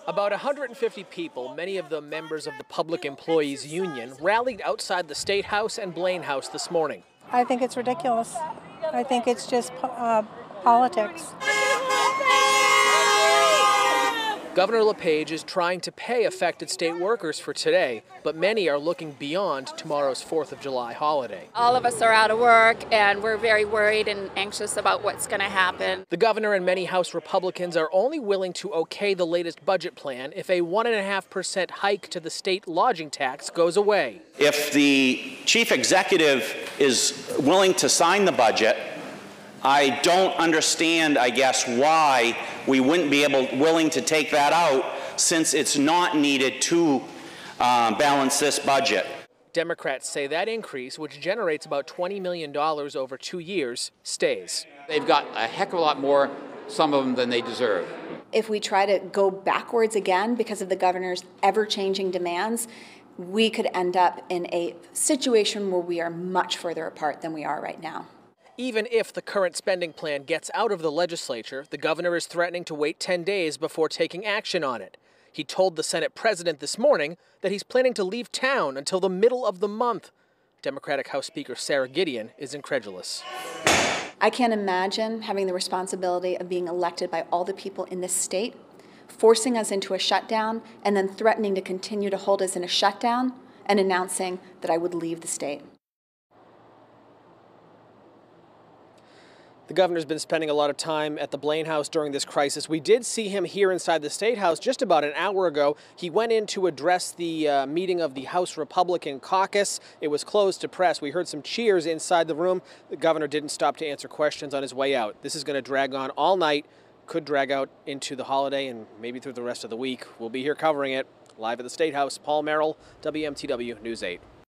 About 150 people, many of them members of the Public Employees Union, rallied outside the State House and Blaine House this morning. I think it's ridiculous. I think it's just politics. Governor LePage is trying to pay affected state workers for today, but many are looking beyond tomorrow's 4th of July holiday. All of us are out of work, and we're very worried and anxious about what's going to happen. The governor and many House Republicans are only willing to okay the latest budget plan if a 1.5% hike to the state lodging tax goes away. If the chief executive is willing to sign the budget, I don't understand, I guess, why we wouldn't be willing to take that out, since it's not needed to balance this budget. Democrats say that increase, which generates about $20 million over 2 years, stays. They've got a heck of a lot more, some of them, than they deserve. If we try to go backwards again because of the governor's ever-changing demands, we could end up in a situation where we are much further apart than we are right now. Even if the current spending plan gets out of the legislature, the governor is threatening to wait 10 days before taking action on it. He told the Senate president this morning that he's planning to leave town until the middle of the month. Democratic House Speaker Sarah Gideon is incredulous. I can't imagine having the responsibility of being elected by all the people in this state, forcing us into a shutdown, and then threatening to continue to hold us in a shutdown and announcing that I would leave the state. The governor's been spending a lot of time at the Blaine House during this crisis. We did see him here inside the State House just about an hour ago. He went in to address the meeting of the House Republican caucus. It was closed to press. We heard some cheers inside the room. The governor didn't stop to answer questions on his way out. This is going to drag on all night, could drag out into the holiday and maybe through the rest of the week. We'll be here covering it live at the State House. Paul Merrill, WMTW News 8.